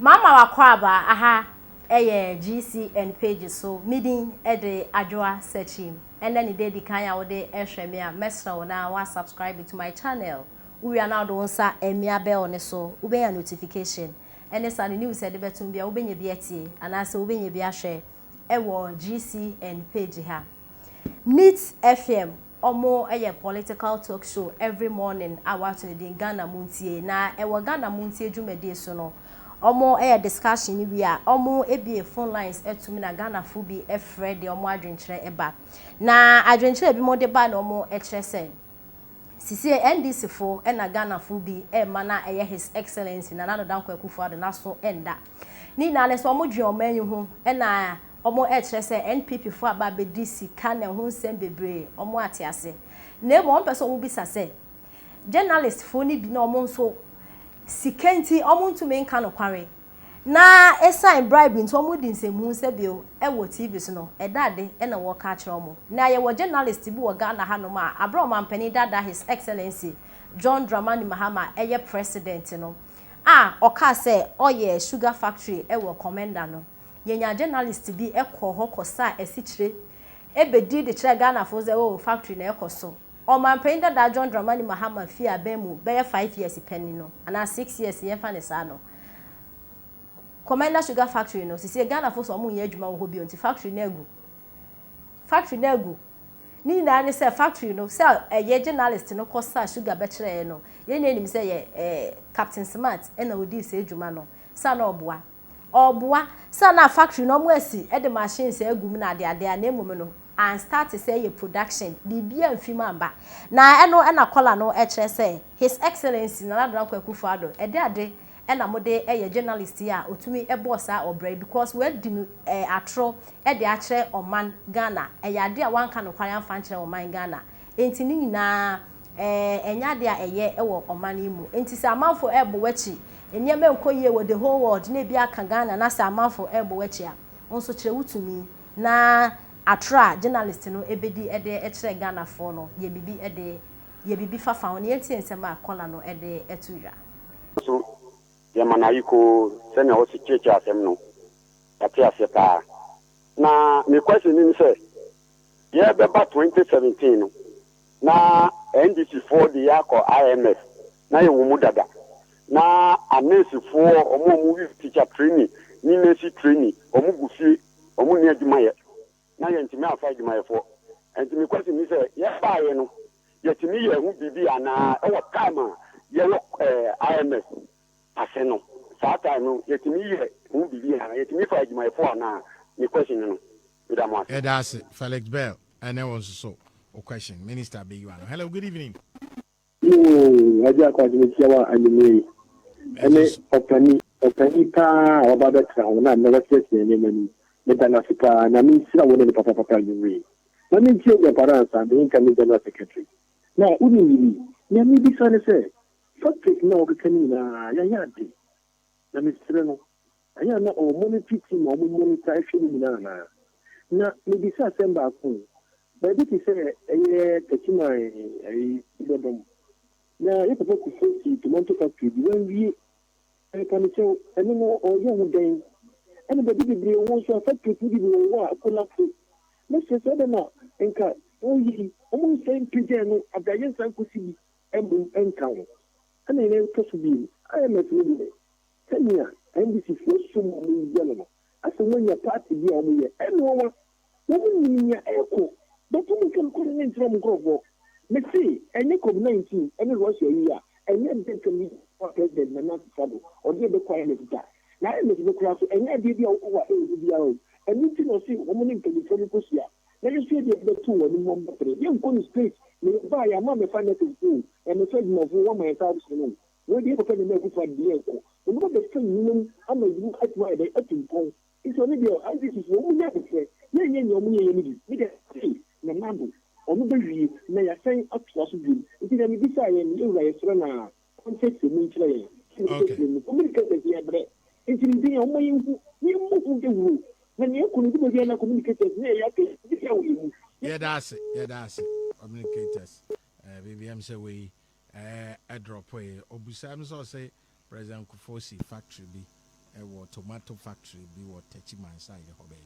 Mama wakwaba aha eye GC and pages so meeting ede adwoa searching and then the kan ya wo de ehwe me a mesra na wa subscribe to my channel we are now don sa emia bell ne so we be notification and this and news said betum bia we benya bia tie anase we benya bia hwe ewo GC and page ha Neat FM omo eye political talk show every morning hour to the Ghana muntie na ewo Ghana muntie dwumade so no omo discussion ni bia omo ebie phone lines etumi na Ghana fu bi efre de omo adwenkyere eba na adwenkyere bi mo de ba na omo ekyerese sisi NDC fo na Ghana fu bi ma na his excellency na nado danko akufo ado na so enda ni na le so omo dwe omo anyi ho na omo ekyerese NPP fo aba be DC ka na ho nsem bebre omo atiase na emo on person omo bisa se journalist fo ni bi na omo nso sikenti omuntu men ka no kware na assign bribe nto omudi nsemu se bio ewo TV so no edade na wo ka kire omo na ye wo journalist bi wo Ghana ha no ma abro mampani dada his excellency John Dramani Mahama eye president no oka se oye sugar factory ewo Komenda no yenya journalist bi ekọ hokosa esichire ebedi de kire Ghana fo ze o factory na ekoso o mampani dada John Dramani Mahama fi abemu be 5 years penny no ana 6 years ye fa ne sa no Komenda sugar factory no sisi Ghana fo so mo ye adwuma wo bi onti factory na egu ni na ne say factory no say ye journalist no kosa sugar be kire no ye ne nim say ye Captain Smart na odi se adwuma no sa na oboa sa na factory no mo asi e de machines egum na ade na emum no and start to say your production bibia mfima amba na na kola no e kire say his excellency na nado akwakufu ado ade na mode eye journalist ya otumi boss a obrai because we di atro de a kire oman Ghana ade a wanka no kware amfa kire oman Ghana enti ni nyina enya de a eye wo oman imu enti se amanfo ebo wachi enyeme nkoye wo the whole world na bia ka Ghana na se amanfo ebo wachi a onso kire wutumi na atra journalist no ebedi ede kire Ghana for no ye bibi fafa on ye nsem a kola no ede etuya so ye manayiko se na o si cheche asem no ati asepa na me question ni say ye be ba 2017 no na NDC for the yako IMF na ye wo mu dada na anesi for omo teacher training ni nesi training omo gufie omo ni adwuma ye na ye ntimi afa adwuma ye for ntimi question ni say ye ba ye no ye timi ye hu bibi ana e wo time ye wo IMF aseno saa time no ye timi ye hu bibi ana ye timi fa adwuma ye for na ni question no idamo ase that's Felix Bell and then was so a question Minister Beyuano. Hello, good evening. Aja kwa jimikiwa anime ene opani ka obada trawo na negotiate ne mani metana fika na minister wona ne papa nyuwe na mi tie de paransa me nka ni general secretary na uni ni mi bi sane se topic na o kani na ya de na minister no aya na o monitor mo monitor ife ni na mi bi sa semba ko ba bi se techima idodom na you supposed to say tomato factory when we can show any more or young game anybody be wants to affect people who are collapse let's say that now enka oyi almost same page no against sankusi enka and then possibly I am a little Kenya and this is for some yellow as when your party be on me and no one ya echo but you can call in from Grovo. Me see, any COVID-19, any Russia here, and then they can meet president and not trouble, or they require it that. Now, I'm the class, and I did your over ABO, and you can see woman can be from Russia. Let us see the two and one battery. Young Connie State, may buy a mother financial school, and the segment of 1 my thousand. Where the other make it for the echo. The more the same woman, I'm a you at why they at him. It's only the this is what we never say. Yeah, your money, you see, the number. Onubeji na ya sen atwaso bi nti na mi bisa ye ni ura ye sura na context mi nkyere ye communicate ye bre nti ndi ya mo yinfu ni mo fu de wu na ni ekunu di be na communicate ni ya ke di ya wu yeah that's communicators BBM say we a drop way obusa am so say President Kufosi factory bi tomato factory be what Techiman side of baby.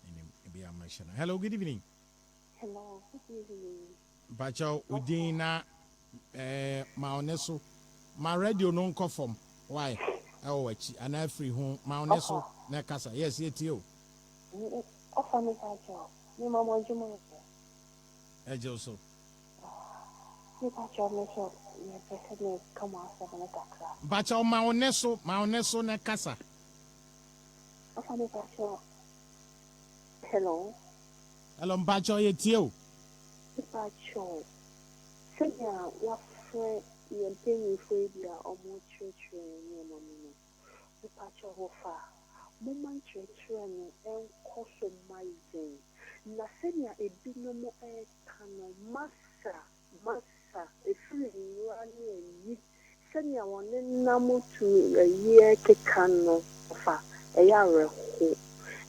And be a machine. Hello, good evening. Hello, good evening. Bacho Udina Maoneso. My radio non conform. Why? Oh, and I free home. Maoneso Nakasa. Yes, it's you. Offer me that job. Me mama Juma. Ejoso. Me that job me so me president come out 7 o'clock. Bacho Maoneso Nakasa. Offer me that job. Hello. Hello, Bacho, it's you. Me that job. Say ya what friend you pay me for ya almost church me mama. Me that job offer. Moment church no en customizing. Na senya ebinom kano masa efiri nwani yi senya wone namutu ye kekano fa eya reho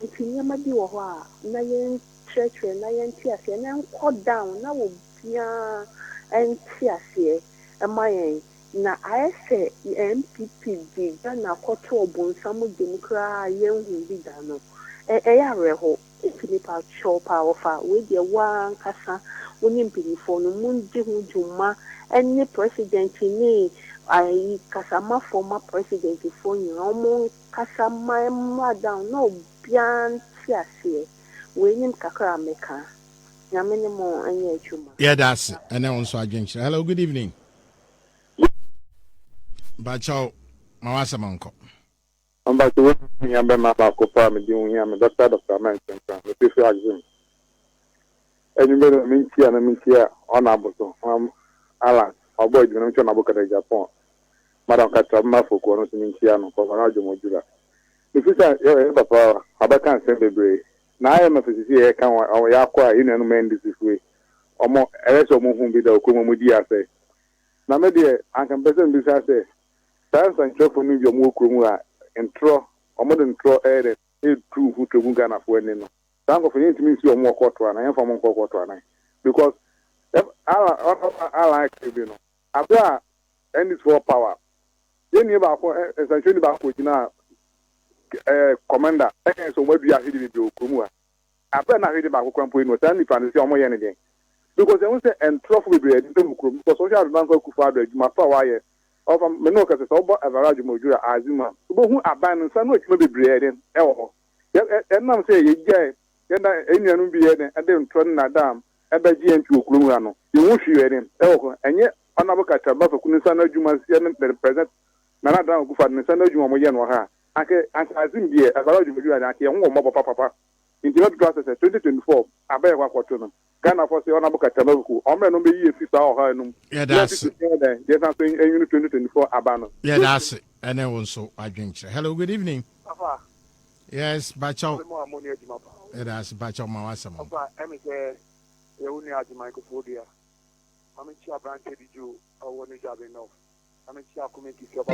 ntinya madi wo ho a na yen church na yen ti ase na enko down na wo bia enti ase emayen na aese MPP di na koto obonsam demokra yen hu bi da no eya reho Philippa Chopa offer with the one kasa winning for no mundi juma any president ni I kasama former president for you almost kasama down no bian tiase winning kakra meka nyamene mo anya juma. Yeah, that's it. And then also against. Hello, good evening. Bacho Mawasa Manko. I'm back to working. I'm back to doing. I'm a doctor Manson. The people are doing. And you better mean here on Abuso. Alan, our boy, you know, Nabucco Japan. Madam Catama for Cornos in Chiano, for Marajo Modula. If you say, Papa, I can't send the bray. Now I am a physician, I can't, or Yakwa in and man this way. Or more, as a woman be the Kumodia say. Now, maybe I can present this as a dance and show for me your Mukumua. Intro, or modern intro air, true who to Mugana for any. Thank you to me, you more quarter, and I am from quarter. Because I like you know. After and it's for power. Then you about essentially about which now, Komenda, so what we are hitting with Kumua. After I read about Kumpu, no time to see more anything. Because they won't say and trophy will be a different group, because social bank of Kufa, my power. Of Menoka is over average Mojura Azima, who abandon some which may be bread and elbow. And now say, yeah, then I be and then turn a dam, and by GM to Krumano. You won't shoot him, elbow, and yet another catch a buffer couldn't send Jumas the present Nanada Gufa and send Jumayan or her. I can assume here, average Mojura and I can more papa. In the process 2024, I bear what to Ghana for the honorable Catalogu, Omer no be year 50 or her. Yeah, that's it. Yes, I'm saying 2024 Abano. Yeah, that's it. And then also I drink. Hello, good evening. Papa. Yes, Bacho. Yeah, that's Bacho Mawasa. Papa, I'm a Unia Microphodia. I'm a chair branch of you, or one job enough. I'm a chair committee of